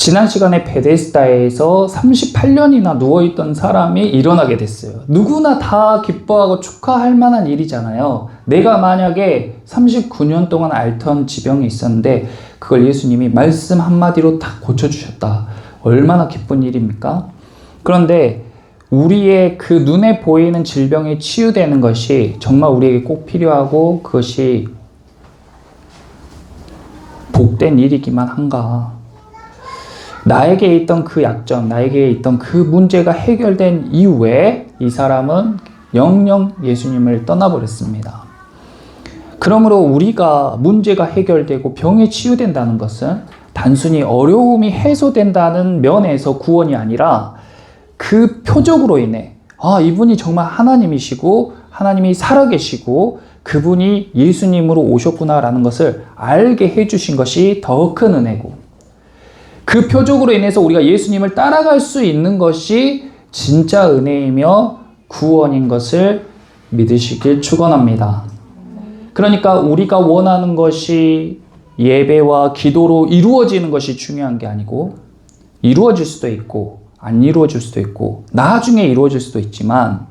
지난 시간에 베데스다에서 38년이나 누워있던 사람이 일어나게 됐어요. 누구나 다 기뻐하고 축하할 만한 일이잖아요. 내가 만약에 39년 동안 앓던 지병이 있었는데 그걸 예수님이 말씀 한마디로 다 고쳐주셨다. 얼마나 기쁜 일입니까? 그런데 우리의 그 눈에 보이는 질병이 치유되는 것이 정말 우리에게 꼭 필요하고 그것이 복된 일이기만 한가? 나에게 있던 그 약점, 나에게 있던 그 문제가 해결된 이후에 이 사람은 영영 예수님을 떠나버렸습니다. 그러므로 우리가 문제가 해결되고 병이 치유된다는 것은 단순히 어려움이 해소된다는 면에서 구원이 아니라 그 표적으로 인해 이분이 정말 하나님이시고 하나님이 살아계시고 그분이 예수님으로 오셨구나라는 것을 알게 해주신 것이 더 큰 은혜고 그 표적으로 인해서 우리가 예수님을 따라갈 수 있는 것이 진짜 은혜이며 구원인 것을 믿으시길 축원합니다. 그러니까 우리가 원하는 것이 예배와 기도로 이루어지는 것이 중요한 게 아니고 이루어질 수도 있고 안 이루어질 수도 있고 나중에 이루어질 수도 있지만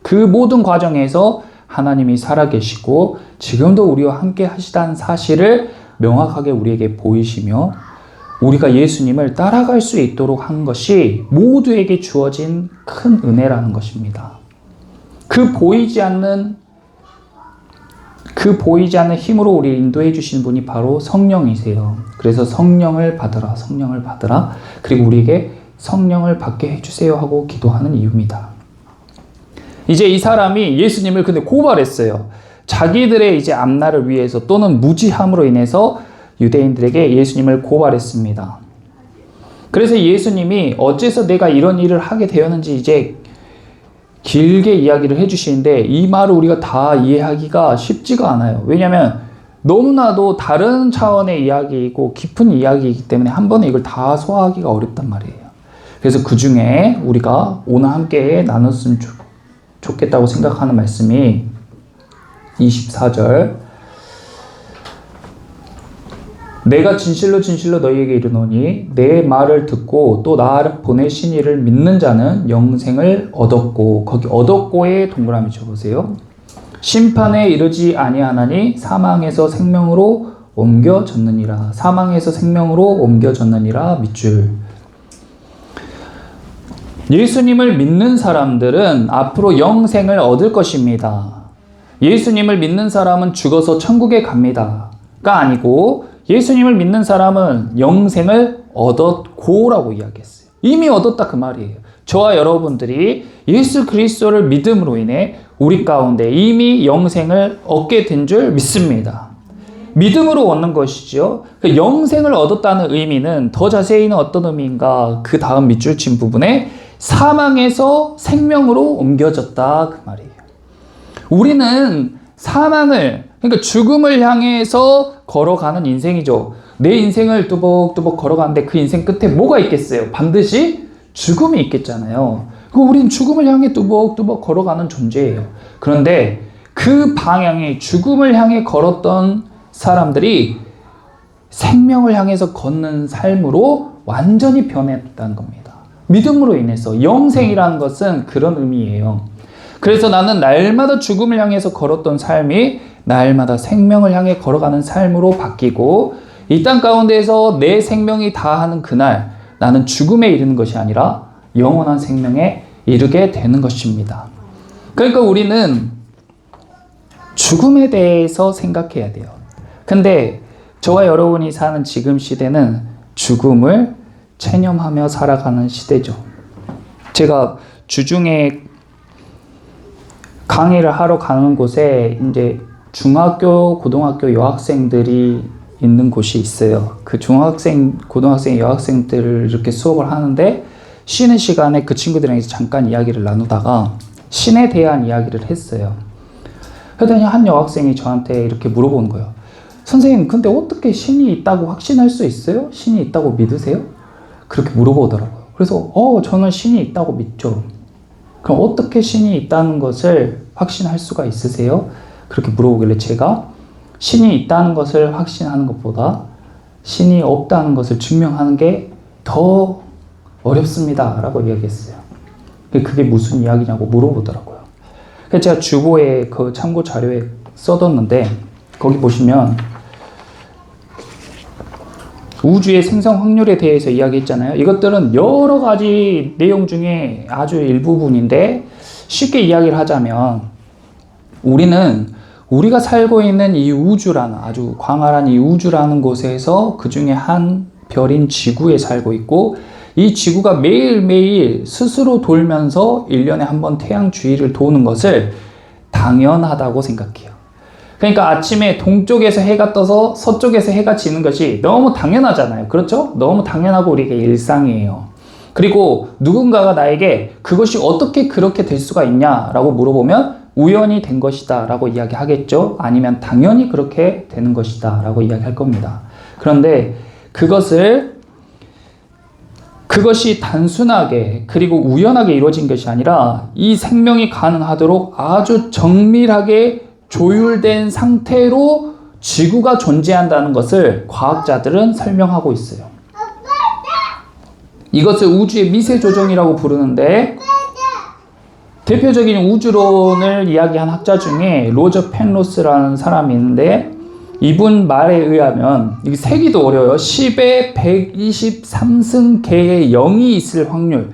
그 모든 과정에서 하나님이 살아계시고 지금도 우리와 함께 하시다는 사실을 명확하게 우리에게 보이시며 우리가 예수님을 따라갈 수 있도록 한 것이 모두에게 주어진 큰 은혜라는 것입니다. 그 보이지 않는 힘으로 우리를 인도해 주시는 분이 바로 성령이세요. 그래서 성령을 받으라, 성령을 받으라. 그리고 우리에게 성령을 받게 해주세요 하고 기도하는 이유입니다. 이제 이 사람이 예수님을 근데 고발했어요. 자기들의 이제 앞날을 위해서 또는 무지함으로 인해서 유대인들에게 예수님을 고발했습니다. 그래서 예수님이 어째서 내가 이런 일을 하게 되었는지 이제 길게 이야기를 해주시는데 이 말을 우리가 다 이해하기가 쉽지가 않아요. 왜냐하면 너무나도 다른 차원의 이야기이고 깊은 이야기이기 때문에 한 번에 이걸 다 소화하기가 어렵단 말이에요. 그래서 그 중에 우리가 오늘 함께 나눴으면 좋겠다고 생각하는 말씀이 24절 내가 진실로 진실로 너희에게 이르노니 내 말을 듣고 또 나를 보내신 이를 믿는 자는 영생을 얻었고 거기 얻었고에 동그라미 쳐보세요. 심판에 이르지 아니하나니 사망에서 생명으로 옮겨졌느니라. 사망에서 생명으로 옮겨졌느니라 밑줄. 예수님을 믿는 사람들은 앞으로 영생을 얻을 것입니다. 예수님을 믿는 사람은 죽어서 천국에 갑니다가 아니고 예수님을 믿는 사람은 영생을 얻었고라고 이야기했어요. 이미 얻었다 그 말이에요. 저와 여러분들이 예수 그리스도를 믿음으로 인해 우리 가운데 이미 영생을 얻게 된 줄 믿습니다. 믿음으로 얻는 것이죠. 그 영생을 얻었다는 의미는 더 자세히는 어떤 의미인가? 그 다음 밑줄 친 부분에 사망에서 생명으로 옮겨졌다 그 말이에요. 우리는 사망을 그러니까 죽음을 향해서 걸어가는 인생이죠. 내 인생을 뚜벅뚜벅 걸어가는데 그 인생 끝에 뭐가 있겠어요? 반드시 죽음이 있겠잖아요. 우린 죽음을 향해 뚜벅뚜벅 걸어가는 존재예요. 그런데 그 방향이 죽음을 향해 걸었던 사람들이 생명을 향해서 걷는 삶으로 완전히 변했다는 겁니다. 믿음으로 인해서 영생이라는 것은 그런 의미예요. 그래서 나는 날마다 죽음을 향해서 걸었던 삶이 날마다 생명을 향해 걸어가는 삶으로 바뀌고 이 땅 가운데에서 내 생명이 다하는 그날 나는 죽음에 이르는 것이 아니라 영원한 생명에 이르게 되는 것입니다. 그러니까 우리는 죽음에 대해서 생각해야 돼요. 근데 저와 여러분이 사는 지금 시대는 죽음을 체념하며 살아가는 시대죠. 제가 주중에 강의를 하러 가는 곳에 이제 중학교, 고등학교 여학생들이 있는 곳이 있어요. 그 중학생, 고등학생, 여학생들을 이렇게 수업을 하는데 쉬는 시간에 그 친구들이랑 잠깐 이야기를 나누다가 신에 대한 이야기를 했어요. 그랬더니 한 여학생이 저한테 이렇게 물어보는 거예요. 선생님, 근데 어떻게 신이 있다고 확신할 수 있어요? 신이 있다고 믿으세요? 그렇게 물어보더라고요. 그래서 저는 신이 있다고 믿죠. 그럼 어떻게 신이 있다는 것을 확신할 수가 있으세요? 그렇게 물어보길래 제가 신이 있다는 것을 확신하는 것보다 신이 없다는 것을 증명하는 게 더 어렵습니다 라고 이야기했어요. 그게 무슨 이야기냐고 물어보더라고요. 그래서 제가 주보에 그 참고 자료에 써뒀는데 거기 보시면 우주의 생성 확률에 대해서 이야기했잖아요. 이것들은 여러 가지 내용 중에 아주 일부분인데 쉽게 이야기를 하자면 우리가 살고 있는 이 우주라는 아주 광활한 이 우주라는 곳에서 그 중에 한 별인 지구에 살고 있고 이 지구가 매일매일 스스로 돌면서 1년에 한 번 태양 주위를 도는 것을 당연하다고 생각해요. 그러니까 아침에 동쪽에서 해가 떠서 서쪽에서 해가 지는 것이 너무 당연하잖아요. 그렇죠? 너무 당연하고 우리에게 일상이에요. 그리고 누군가가 나에게 그것이 어떻게 그렇게 될 수가 있냐라고 물어보면 우연히 된 것이다 라고 이야기하겠죠. 아니면 당연히 그렇게 되는 것이다 라고 이야기할 겁니다. 그런데 그것이 단순하게 그리고 우연하게 이루어진 것이 아니라 이 생명이 가능하도록 아주 정밀하게 조율된 상태로 지구가 존재한다는 것을 과학자들은 설명하고 있어요. 이것을 우주의 미세 조정이라고 부르는데 대표적인 우주론을 이야기한 학자 중에 로저 펜로스라는 사람이 있는데 이분 말에 의하면 이게 세기도 어려워요. 10의 123승 개의 0이 있을 확률.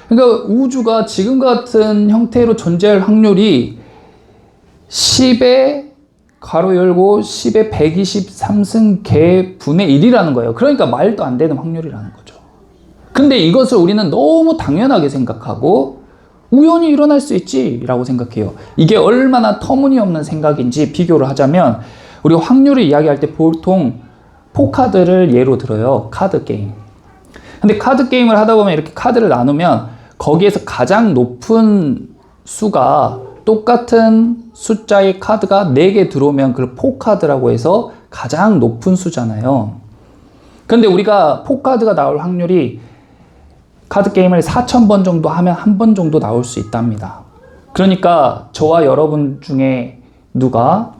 그러니까 우주가 지금 같은 형태로 존재할 확률이 10의 괄호 열고 10의 123승 개 분의 1이라는 거예요. 그러니까 말도 안 되는 확률이라는 거죠. 근데 이것을 우리는 너무 당연하게 생각하고 우연히 일어날 수 있지라고 생각해요. 이게 얼마나 터무니없는 생각인지 비교를 하자면 우리가 확률을 이야기할 때 보통 포카드를 예로 들어요. 카드 게임. 근데 카드 게임을 하다 보면 이렇게 카드를 나누면 거기에서 가장 높은 수가 똑같은 숫자의 카드가 4개 들어오면 그걸 포카드라고 해서 가장 높은 수잖아요. 근데 우리가 포카드가 나올 확률이 카드 게임을 4,000번 정도 하면 한 번 정도 나올 수 있답니다. 그러니까 저와 여러분 중에 누가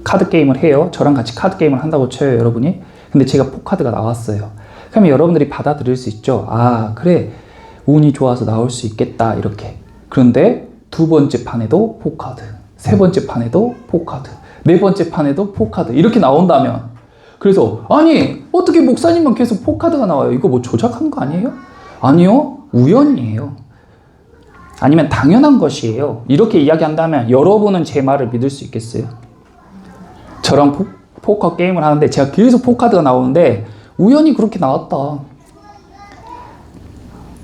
카드 게임을 해요. 저랑 같이 카드 게임을 한다고 쳐요, 여러분이. 근데 제가 포카드가 나왔어요. 그러면 여러분들이 받아들일 수 있죠. 아, 그래. 운이 좋아서 나올 수 있겠다, 이렇게. 그런데 두 번째 판에도 포카드, 세 번째 판에도 포카드, 네 번째 판에도 포카드, 이렇게 나온다면 그래서 아니 어떻게 목사님만 계속 포카드가 나와요? 이거 뭐 조작한 거 아니에요? 아니요, 우연이에요. 아니면 당연한 것이에요. 이렇게 이야기한다면 여러분은 제 말을 믿을 수 있겠어요? 저랑 포커 게임을 하는데 제가 계속 포카드가 나오는데 우연히 그렇게 나왔다,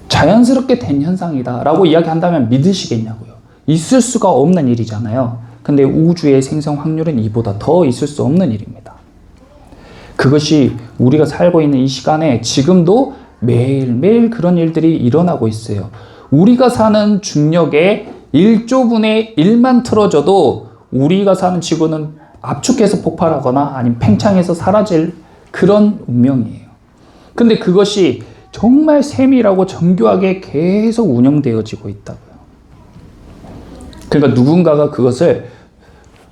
자연스럽게 된 현상이다 라고 이야기한다면 믿으시겠냐고요. 있을 수가 없는 일이잖아요. 근데 우주의 생성 확률은 이보다 더 있을 수 없는 일입니다. 그것이 우리가 살고 있는 이 시간에 지금도 매일매일 그런 일들이 일어나고 있어요. 우리가 사는 중력의 1조분의 1만 틀어져도 우리가 사는 지구는 압축해서 폭발하거나 아니면 팽창해서 사라질 그런 운명이에요. 근데 그것이 정말 세밀하고 정교하게 계속 운영되어지고 있다고요. 그러니까 누군가가 그것을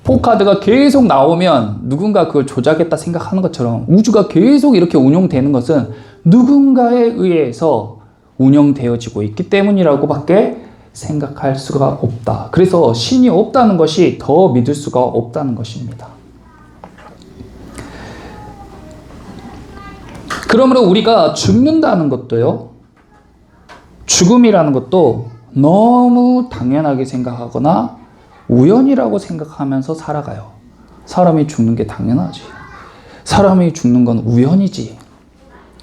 포카드가 계속 나오면 누군가 그걸 조작했다 생각하는 것처럼 우주가 계속 이렇게 운영되는 것은 누군가에 의해서 운영되어지고 있기 때문이라고 밖에 생각할 수가 없다. 그래서 신이 없다는 것이 더 믿을 수가 없다는 것입니다. 그러므로 우리가 죽는다는 것도요, 죽음이라는 것도 너무 당연하게 생각하거나 우연이라고 생각하면서 살아가요. 사람이 죽는 게 당연하지. 사람이 죽는 건 우연이지.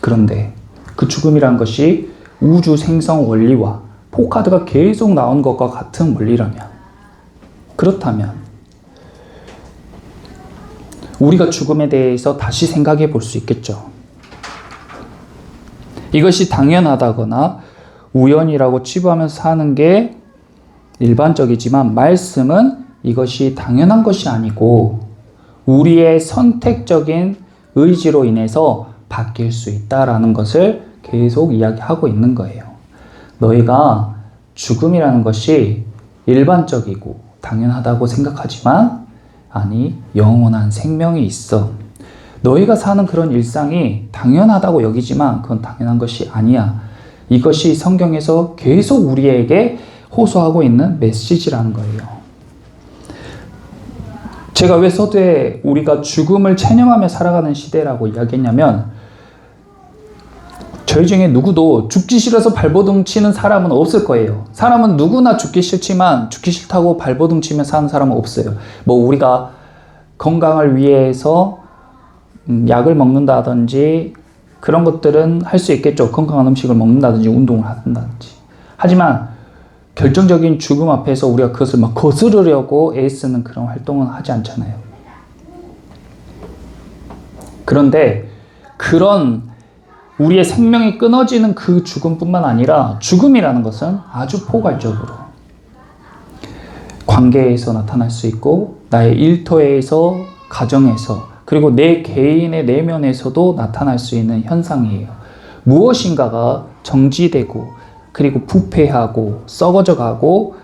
그런데 그 죽음이란 것이 우주 생성 원리와 포카드가 계속 나온 것과 같은 원리라면, 그렇다면 우리가 죽음에 대해서 다시 생각해 볼 수 있겠죠. 이것이 당연하다거나 우연이라고 치부하면서 사는 게 일반적이지만 말씀은 이것이 당연한 것이 아니고 우리의 선택적인 의지로 인해서 바뀔 수 있다라는 것을 계속 이야기하고 있는 거예요. 너희가 죽음이라는 것이 일반적이고 당연하다고 생각하지만 아니, 영원한 생명이 있어. 너희가 사는 그런 일상이 당연하다고 여기지만 그건 당연한 것이 아니야. 이것이 성경에서 계속 우리에게 호소하고 있는 메시지라는 거예요. 제가 왜 서두에 우리가 죽음을 체념하며 살아가는 시대라고 이야기했냐면, 저희 중에 누구도 죽기 싫어서 발버둥 치는 사람은 없을 거예요. 사람은 누구나 죽기 싫지만 죽기 싫다고 발버둥 치며 사는 사람은 없어요. 뭐 우리가 건강을 위해서 약을 먹는다든지 그런 것들은 할 수 있겠죠. 건강한 음식을 먹는다든지 운동을 한다든지. 하지만 결정적인 죽음 앞에서 우리가 그것을 막 거스르려고 애쓰는 그런 활동은 하지 않잖아요. 그런데 그런 우리의 생명이 끊어지는 그 죽음뿐만 아니라 죽음이라는 것은 아주 포괄적으로 관계에서 나타날 수 있고 나의 일터에서, 가정에서, 그리고 내 개인의 내면에서도 나타날 수 있는 현상이에요. 무엇인가가 정지되고 그리고 부패하고 썩어져가고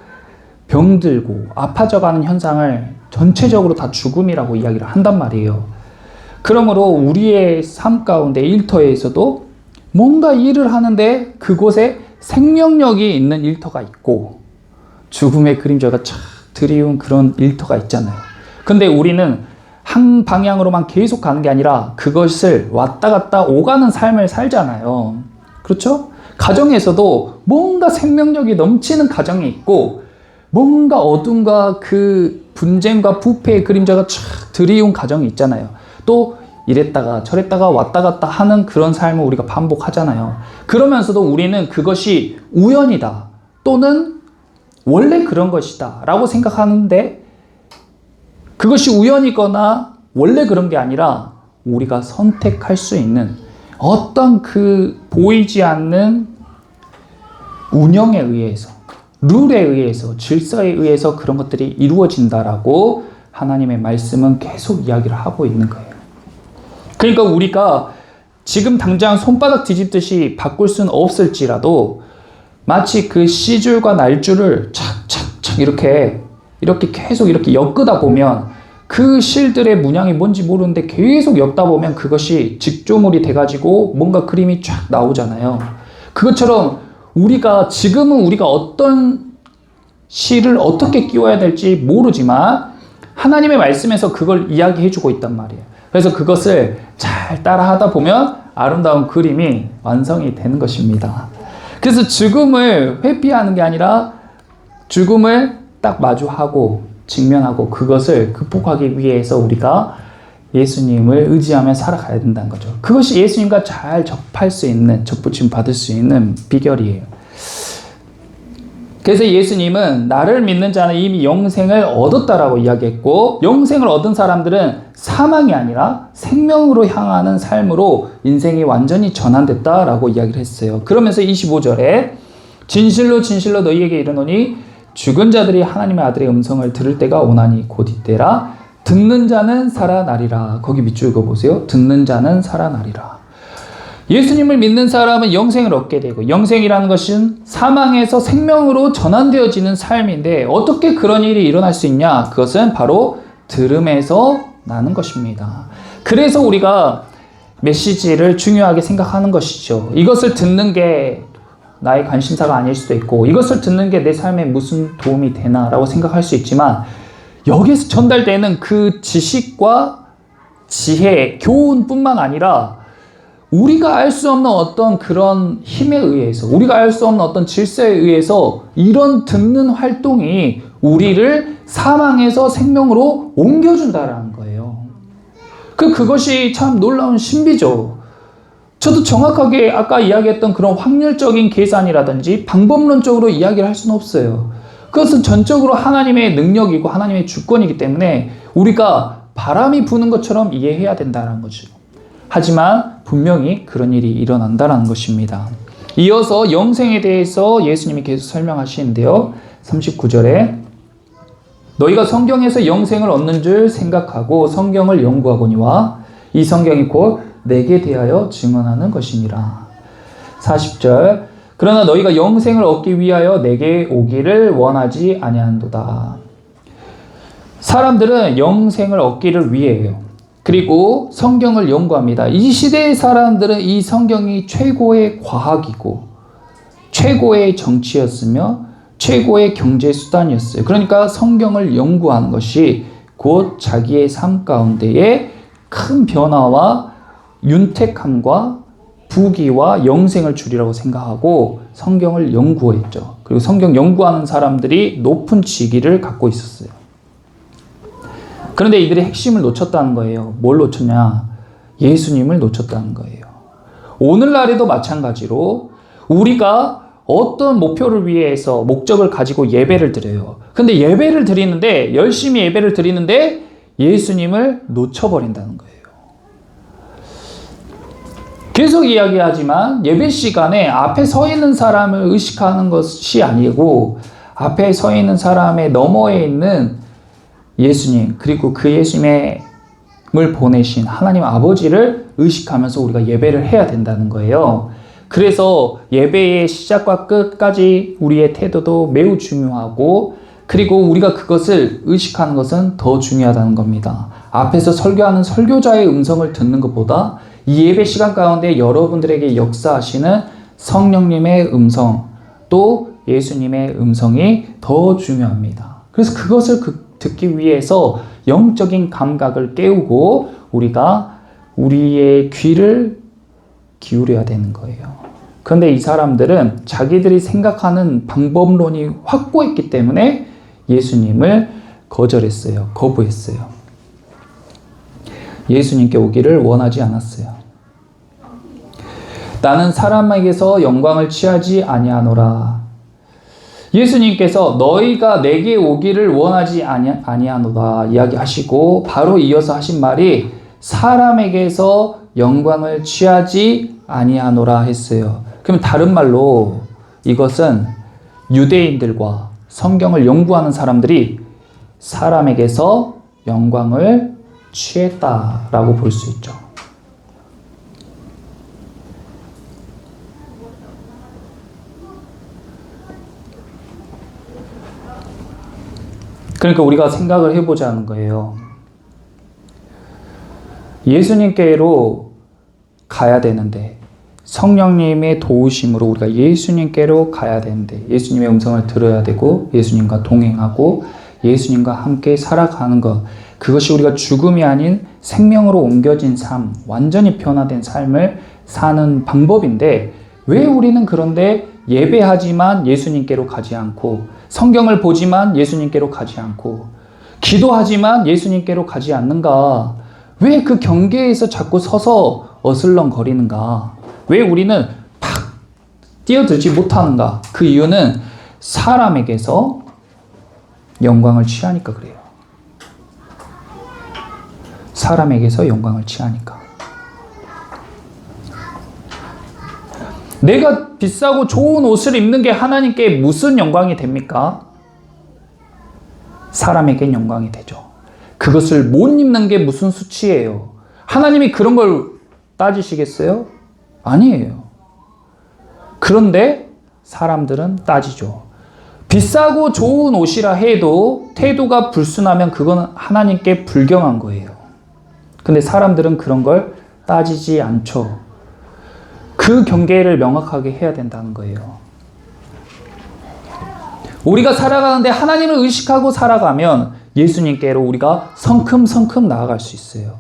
병들고 아파져가는 현상을 전체적으로 다 죽음이라고 이야기를 한단 말이에요. 그러므로 우리의 삶 가운데 일터에서도 뭔가 일을 하는데 그곳에 생명력이 있는 일터가 있고 죽음의 그림자가 쫙 드리운 그런 일터가 있잖아요. 근데 우리는 한 방향으로만 계속 가는 게 아니라 그것을 왔다 갔다 오가는 삶을 살잖아요. 그렇죠? 가정에서도 뭔가 생명력이 넘치는 가정이 있고 뭔가 어둠과 그 분쟁과 부패의 그림자가 쫙 드리운 가정이 있잖아요. 또 이랬다가 저랬다가 왔다 갔다 하는 그런 삶을 우리가 반복하잖아요. 그러면서도 우리는 그것이 우연이다 또는 원래 그런 것이다 라고 생각하는데, 그것이 우연이거나 원래 그런 게 아니라 우리가 선택할 수 있는 어떤 그 보이지 않는 운영에 의해서, 룰에 의해서, 질서에 의해서 그런 것들이 이루어진다라고 하나님의 말씀은 계속 이야기를 하고 있는 거예요. 그러니까 우리가 지금 당장 손바닥 뒤집듯이 바꿀 수는 없을지라도 마치 그 시줄과 날줄을 착착착 이렇게 계속 이렇게 엮다 보면 그 실들의 문양이 뭔지 모르는데 계속 엮다 보면 그것이 직조물이 돼가지고 뭔가 그림이 쫙 나오잖아요. 그것처럼 지금은 우리가 어떤 실을 어떻게 끼워야 될지 모르지만 하나님의 말씀에서 그걸 이야기해주고 있단 말이에요. 그래서 그것을 잘 따라 하다 보면 아름다운 그림이 완성이 되는 것입니다. 그래서 죽음을 회피하는 게 아니라 죽음을 딱 마주하고 직면하고 그것을 극복하기 위해서 우리가 예수님을 의지하며 살아가야 된다는 거죠. 그것이 예수님과 잘 접할 수 있는, 접붙임 받을 수 있는 비결이에요. 그래서 예수님은 나를 믿는 자는 이미 영생을 얻었다라고 이야기했고, 영생을 얻은 사람들은 사망이 아니라 생명으로 향하는 삶으로 인생이 완전히 전환됐다라고 이야기를 했어요. 그러면서 25절에 진실로 진실로 너희에게 이르노니 죽은 자들이 하나님의 아들의 음성을 들을 때가 오나니 곧 이때라. 듣는 자는 살아나리라. 거기 밑줄 읽어보세요. 듣는 자는 살아나리라. 예수님을 믿는 사람은 영생을 얻게 되고, 영생이라는 것은 사망에서 생명으로 전환되어지는 삶인데 어떻게 그런 일이 일어날 수 있냐? 그것은 바로 들음에서 나는 것입니다. 그래서 우리가 메시지를 중요하게 생각하는 것이죠. 이것을 듣는 게 나의 관심사가 아닐 수도 있고, 이것을 듣는 게 내 삶에 무슨 도움이 되나라고 생각할 수 있지만, 여기에서 전달되는 그 지식과 지혜, 교훈뿐만 아니라 우리가 알 수 없는 어떤 그런 힘에 의해서, 우리가 알 수 없는 어떤 질서에 의해서 이런 듣는 활동이 우리를 사망에서 생명으로 옮겨준다라는 거예요. 그것이 참 놀라운 신비죠. 저도 정확하게 아까 이야기했던 그런 확률적인 계산이라든지 방법론적으로 이야기를 할 수는 없어요. 그것은 전적으로 하나님의 능력이고 하나님의 주권이기 때문에 우리가 바람이 부는 것처럼 이해해야 된다는 거죠. 하지만 분명히 그런 일이 일어난다는 것입니다. 이어서 영생에 대해서 예수님이 계속 설명하시는데요. 39절에 너희가 성경에서 영생을 얻는 줄 생각하고 성경을 연구하거니와 이 성경이 곧 내게 대하여 증언하는 것이니라. 40절 그러나 너희가 영생을 얻기 위하여 내게 오기를 원하지 아니한도다. 사람들은 영생을 얻기를 위해요. 그리고 성경을 연구합니다. 이 시대의 사람들은 이 성경이 최고의 과학이고 최고의 정치였으며 최고의 경제 수단이었어요. 그러니까 성경을 연구하는 것이 곧 자기의 삶 가운데에 큰 변화와 윤택함과 부귀와 영생을 주리라고 생각하고 성경을 연구했죠. 그리고 성경 연구하는 사람들이 높은 직위를 갖고 있었어요. 그런데 이들이 핵심을 놓쳤다는 거예요. 뭘 놓쳤냐? 예수님을 놓쳤다는 거예요. 오늘날에도 마찬가지로 우리가 어떤 목표를 위해서 목적을 가지고 예배를 드려요. 근데 예배를 드리는데 열심히 예배를 드리는데 예수님을 놓쳐버린다는 거예요. 계속 이야기하지만 예배 시간에 앞에 서 있는 사람을 의식하는 것이 아니고 앞에 서 있는 사람의 너머에 있는 예수님 그리고 그 예수님을 보내신 하나님 아버지를 의식하면서 우리가 예배를 해야 된다는 거예요. 그래서 예배의 시작과 끝까지 우리의 태도도 매우 중요하고 그리고 우리가 그것을 의식하는 것은 더 중요하다는 겁니다. 앞에서 설교하는 설교자의 음성을 듣는 것보다 이 예배 시간 가운데 여러분들에게 역사하시는 성령님의 음성 또 예수님의 음성이 더 중요합니다. 그래서 그것을 듣기 위해서 영적인 감각을 깨우고 우리가 우리의 귀를 기울여야 되는 거예요. 그런데 이 사람들은 자기들이 생각하는 방법론이 확고했기 때문에 예수님을 거절했어요. 거부했어요. 예수님께 오기를 원하지 않았어요. 나는 사람에게서 영광을 취하지 아니하노라. 예수님께서 너희가 내게 오기를 원하지 아니하노라 이야기하시고 바로 이어서 하신 말이 사람에게서 영광을 취하지 아니하노라 했어요. 그럼 다른 말로 이것은 유대인들과 성경을 연구하는 사람들이 사람에게서 영광을 취했다라고 볼 수 있죠. 그러니까 우리가 생각을 해보자는 거예요. 예수님께로 가야 되는데 성령님의 도우심으로 우리가 예수님께로 가야 되는데 예수님의 음성을 들어야 되고 예수님과 동행하고 예수님과 함께 살아가는 것 그것이 우리가 죽음이 아닌 생명으로 옮겨진 삶 완전히 변화된 삶을 사는 방법인데 왜 우리는 그런데 예배하지만 예수님께로 가지 않고 성경을 보지만 예수님께로 가지 않고 기도하지만 예수님께로 가지 않는가? 왜 그 경계에서 자꾸 서서 어슬렁거리는가? 왜 우리는 팍 뛰어들지 못하는가? 그 이유는 사람에게서 영광을 취하니까 그래요. 사람에게서 영광을 취하니까. 내가 비싸고 좋은 옷을 입는 게 하나님께 무슨 영광이 됩니까? 사람에겐 영광이 되죠. 그것을 못 입는 게 무슨 수치예요? 하나님이 그런 걸 따지시겠어요? 아니에요. 그런데 사람들은 따지죠. 비싸고 좋은 옷이라 해도 태도가 불순하면 그건 하나님께 불경한 거예요. 근데 사람들은 그런 걸 따지지 않죠. 그 경계를 명확하게 해야 된다는 거예요. 우리가 살아가는데 하나님을 의식하고 살아가면 예수님께로 우리가 성큼성큼 나아갈 수 있어요.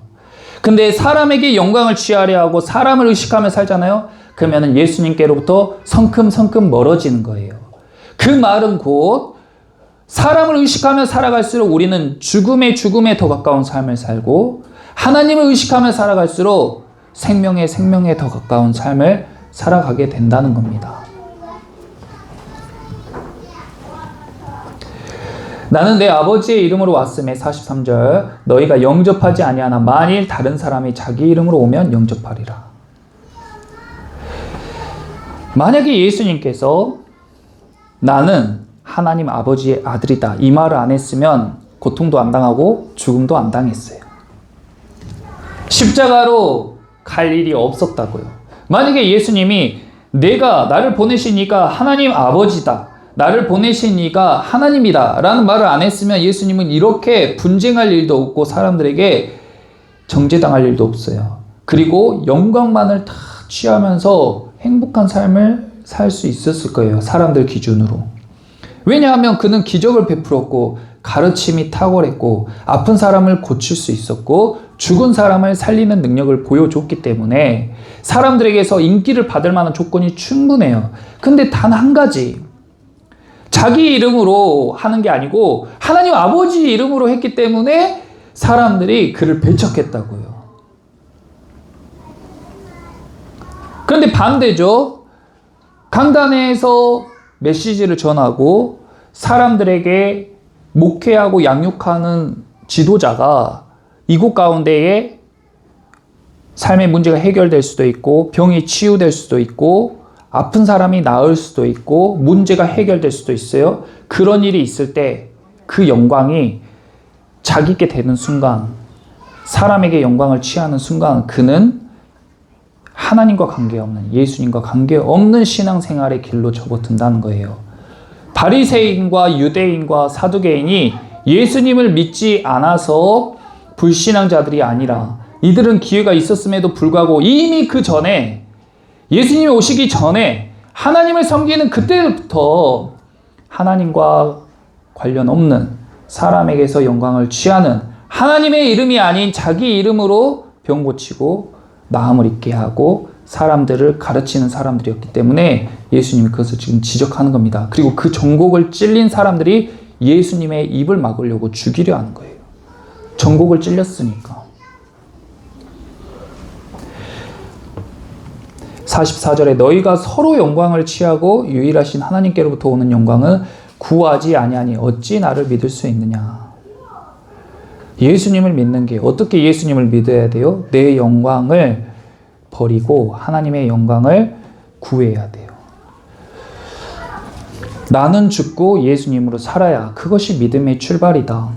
근데 사람에게 영광을 취하려 하고 사람을 의식하며 살잖아요. 그러면 예수님께로부터 성큼성큼 멀어지는 거예요. 그 말은 곧 사람을 의식하며 살아갈수록 우리는 죽음에 더 가까운 삶을 살고 하나님을 의식하며 살아갈수록 생명에 더 가까운 삶을 살아가게 된다는 겁니다. 나는 내 아버지의 이름으로 왔음에 43절 너희가 영접하지 아니하나 만일 다른 사람이 자기 이름으로 오면 영접하리라. 만약에 예수님께서 나는 하나님 아버지의 아들이다 이 말을 안 했으면 고통도 안 당하고 죽음도 안 당했어요. 십자가로 갈 일이 없었다고요. 만약에 예수님이 내가 나를 보내신 이가 하나님 아버지다 나를 보내신 이가 하나님이다 라는 말을 안 했으면 예수님은 이렇게 분쟁할 일도 없고 사람들에게 정죄당할 일도 없어요. 그리고 영광만을 다 취하면서 행복한 삶을 살 수 있었을 거예요. 사람들 기준으로. 왜냐하면 그는 기적을 베풀었고 가르침이 탁월했고 아픈 사람을 고칠 수 있었고 죽은 사람을 살리는 능력을 보여줬기 때문에 사람들에게서 인기를 받을 만한 조건이 충분해요. 근데 단 한 가지, 자기 이름으로 하는 게 아니고 하나님 아버지 이름으로 했기 때문에 사람들이 그를 배척했다고요. 그런데 반대죠. 강단에서 메시지를 전하고 사람들에게 목회하고 양육하는 지도자가 이곳 가운데에 삶의 문제가 해결될 수도 있고 병이 치유될 수도 있고 아픈 사람이 나을 수도 있고 문제가 해결될 수도 있어요. 그런 일이 있을 때 그 영광이 자기께 되는 순간, 사람에게 영광을 취하는 순간 그는 하나님과 관계없는, 예수님과 관계없는 신앙생활의 길로 접어든다는 거예요. 바리새인과 유대인과 사두개인이 예수님을 믿지 않아서 불신앙자들이 아니라 이들은 기회가 있었음에도 불구하고 이미 그 전에 예수님이 오시기 전에 하나님을 섬기는 그때부터 하나님과 관련 없는 사람에게서 영광을 취하는, 하나님의 이름이 아닌 자기 이름으로 병 고치고 마음을 잊게 하고 사람들을 가르치는 사람들이었기 때문에 예수님이 그것을 지금 지적하는 겁니다. 그리고 그 전곡을 찔린 사람들이 예수님의 입을 막으려고 죽이려 하는 거예요. 전곡을 찔렸으니까. 44절에 너희가 서로 영광을 취하고 유일하신 하나님께로부터 오는 영광을 구하지 아니하니 어찌 나를 믿을 수 있느냐. 예수님을 믿는 게, 어떻게 예수님을 믿어야 돼요? 내 영광을 버리고 하나님의 영광을 구해야 돼요. 나는 죽고 예수님으로 살아야, 그것이 믿음의 출발이다.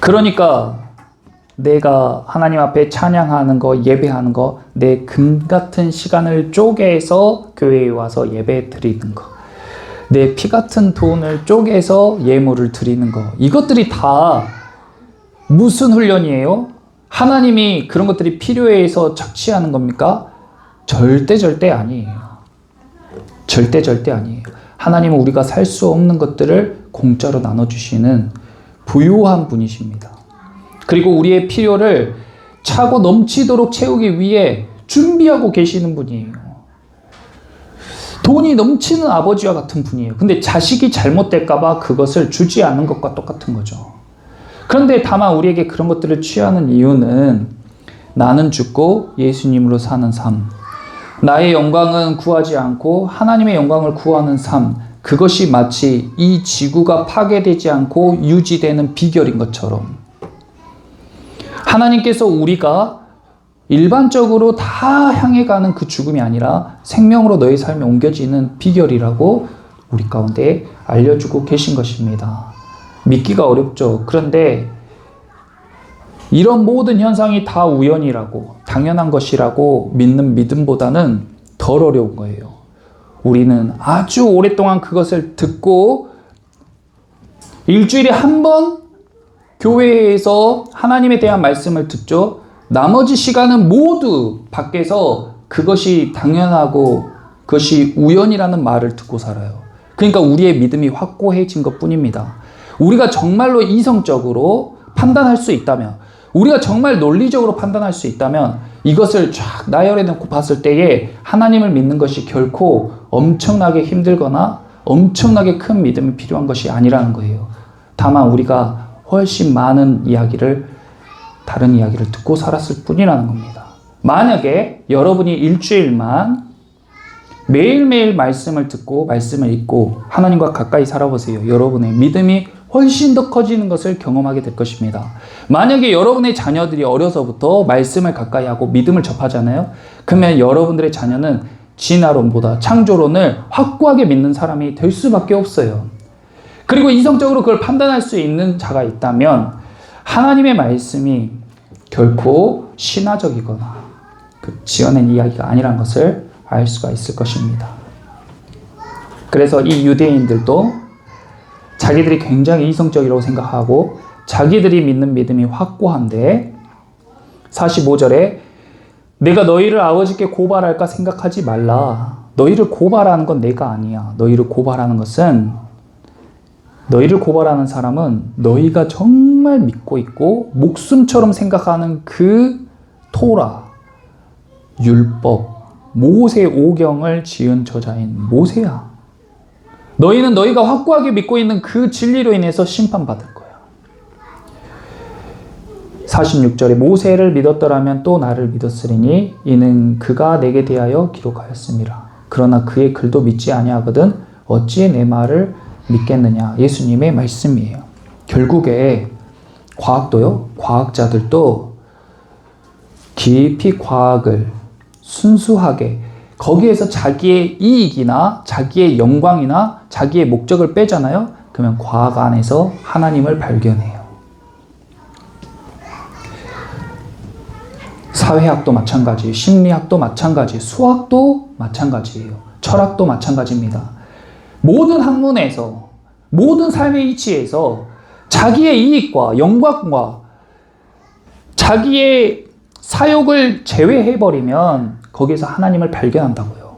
그러니까 내가 하나님 앞에 찬양하는 거, 예배하는 거, 내 금 같은 시간을 쪼개서 교회에 와서 예배 드리는 거, 내 피 같은 돈을 쪼개서 예물을 드리는 거, 이것들이 다 무슨 훈련이에요? 하나님이 그런 것들이 필요해서 착취하는 겁니까? 절대 아니에요. 절대 아니에요. 하나님은 우리가 살 수 없는 것들을 공짜로 나눠주시는 부유한 분이십니다. 그리고 우리의 필요를 차고 넘치도록 채우기 위해 준비하고 계시는 분이에요. 돈이 넘치는 아버지와 같은 분이에요. 근데 자식이 잘못될까봐 그것을 주지 않는 것과 똑같은 거죠. 그런데 다만 우리에게 그런 것들을 취하는 이유는 나는 죽고 예수님으로 사는 삶, 나의 영광은 구하지 않고 하나님의 영광을 구하는 삶, 그것이 마치 이 지구가 파괴되지 않고 유지되는 비결인 것처럼 하나님께서 우리가 일반적으로 다 향해 가는 그 죽음이 아니라 생명으로 너의 삶에 옮겨지는 비결이라고 우리 가운데 알려주고 계신 것입니다. 믿기가 어렵죠. 그런데 이런 모든 현상이 다 우연이라고, 당연한 것이라고 믿는 믿음보다는 덜 어려운 거예요. 우리는 아주 오랫동안 그것을 듣고 일주일에 한 번 교회에서 하나님에 대한 말씀을 듣죠. 나머지 시간은 모두 밖에서 그것이 당연하고 그것이 우연이라는 말을 듣고 살아요. 그러니까 우리의 믿음이 확고해진 것 뿐입니다. 우리가 정말로 이성적으로 판단할 수 있다면, 우리가 정말 논리적으로 판단할 수 있다면 이것을 쫙 나열해 놓고 봤을 때에 하나님을 믿는 것이 결코 엄청나게 힘들거나 엄청나게 큰 믿음이 필요한 것이 아니라는 거예요. 다만 우리가 훨씬 많은 이야기를, 다른 이야기를 듣고 살았을 뿐이라는 겁니다. 만약에 여러분이 일주일만 매일매일 말씀을 듣고 말씀을 읽고 하나님과 가까이 살아보세요. 여러분의 믿음이 훨씬 더 커지는 것을 경험하게 될 것입니다. 만약에 여러분의 자녀들이 어려서부터 말씀을 가까이 하고 믿음을 접하잖아요. 그러면 여러분들의 자녀는 진화론보다 창조론을 확고하게 믿는 사람이 될 수밖에 없어요. 그리고 이성적으로 그걸 판단할 수 있는 자가 있다면 하나님의 말씀이 결코 신화적이거나 지어낸 이야기가 아니라는 것을 알 수가 있을 것입니다. 그래서 이 유대인들도 자기들이 굉장히 이성적이라고 생각하고 자기들이 믿는 믿음이 확고한데 45절에 내가 너희를 아버지께 고발할까 생각하지 말라. 너희를 고발하는 건 내가 아니야. 너희를 고발하는 사람은 너희가 정말 믿고 있고 목숨처럼 생각하는 그 토라, 율법, 모세 오경을 지은 저자인 모세야. 너희는 너희가 확고하게 믿고 있는 그 진리로 인해서 심판받을 거야. 46절에 모세를 믿었더라면 또 나를 믿었으리니 이는 그가 내게 대하여 기록하였습니다. 그러나 그의 글도 믿지 아니하거든 어찌 내 말을 믿겠느냐. 예수님의 말씀이에요. 결국에 과학도요. 과학자들도 깊이 과학을 순수하게 거기에서 자기의 이익이나 자기의 영광이나 자기의 목적을 빼잖아요. 그러면 과학 안에서 하나님을 발견해요. 사회학도 마찬가지, 심리학도 마찬가지, 수학도 마찬가지예요. 철학도 마찬가지입니다. 모든 학문에서, 모든 삶의 이치에서 자기의 이익과 영광과 자기의 사욕을 제외해버리면 거기에서 하나님을 발견한다고요.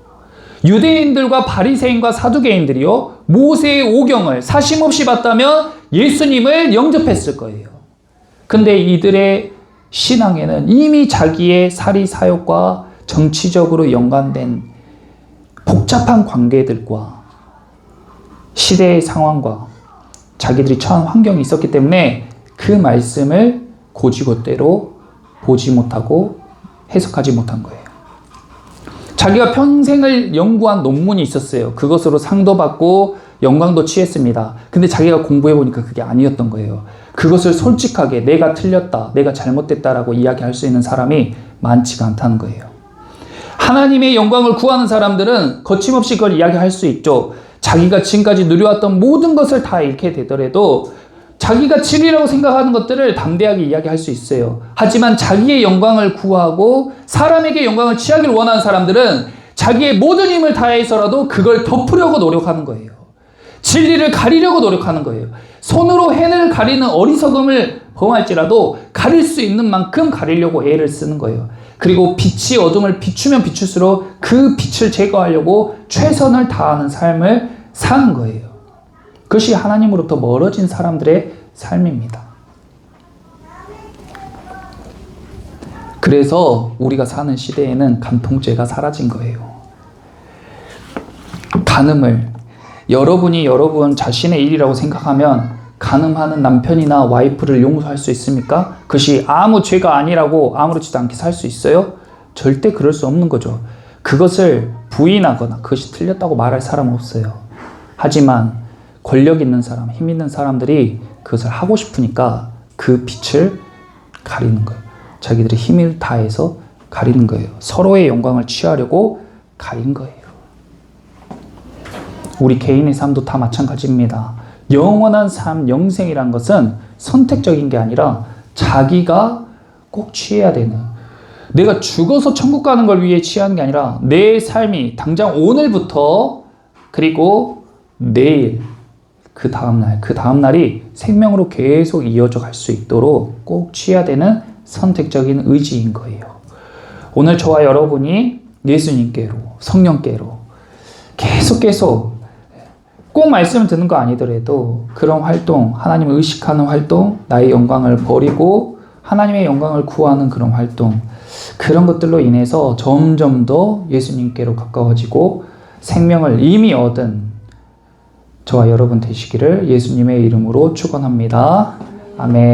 유대인들과 바리새인과 사두개인들이요, 모세의 오경을 사심없이 봤다면 예수님을 영접했을 거예요. 근데 이들의 신앙에는 이미 자기의 사리 사욕과 정치적으로 연관된 복잡한 관계들과 시대의 상황과 자기들이 처한 환경이 있었기 때문에 그 말씀을 곧이곧대로 보지 못하고 해석하지 못한 거예요. 자기가 평생을 연구한 논문이 있었어요. 그것으로 상도 받고 영광도 취했습니다. 근데 자기가 공부해보니까 그게 아니었던 거예요. 그것을 솔직하게 내가 틀렸다, 내가 잘못됐다라고 이야기할 수 있는 사람이 많지가 않다는 거예요. 하나님의 영광을 구하는 사람들은 거침없이 그걸 이야기할 수 있죠. 자기가 지금까지 누려왔던 모든 것을 다 잃게 되더라도 자기가 진리라고 생각하는 것들을 담대하게 이야기할 수 있어요. 하지만 자기의 영광을 구하고 사람에게 영광을 취하기를 원하는 사람들은 자기의 모든 힘을 다해서라도 그걸 덮으려고 노력하는 거예요. 진리를 가리려고 노력하는 거예요. 손으로 해를 가리는 어리석음을 범할지라도 가릴 수 있는 만큼 가리려고 애를 쓰는 거예요. 그리고 빛이 어둠을 비추면 비출수록 그 빛을 제거하려고 최선을 다하는 삶을 사는 거예요. 그것이 하나님으로부터 멀어진 사람들의 삶입니다. 그래서 우리가 사는 시대에는 간통죄가 사라진 거예요. 간음을 여러분이 여러분 자신의 일이라고 생각하면 간음하는 남편이나 와이프를 용서할 수 있습니까? 그것이 아무 죄가 아니라고 아무렇지도 않게 살 수 있어요? 절대 그럴 수 없는 거죠. 그것을 부인하거나 그것이 틀렸다고 말할 사람은 없어요. 하지만 권력 있는 사람, 힘 있는 사람들이 그것을 하고 싶으니까 그 빛을 가리는 거예요. 자기들의 힘을 다해서 가리는 거예요. 서로의 영광을 취하려고 가린 거예요. 우리 개인의 삶도 다 마찬가지입니다. 영원한 삶, 영생이란 것은 선택적인 게 아니라 자기가 꼭 취해야 되는, 내가 죽어서 천국 가는 걸 위해 취하는 게 아니라 내 삶이 당장 오늘부터 그리고 내일 그 다음날이 생명으로 계속 이어져 갈 수 있도록 꼭 취해야 되는 선택적인 의지인 거예요. 오늘 저와 여러분이 예수님께로, 성령께로 계속 꼭 말씀을 듣는 거 아니더라도 그런 활동, 하나님을 의식하는 활동, 나의 영광을 버리고 하나님의 영광을 구하는 그런 활동, 그런 것들로 인해서 점점 더 예수님께로 가까워지고 생명을 이미 얻은 저와 여러분 되시기를 예수님의 이름으로 축원합니다. 아멘.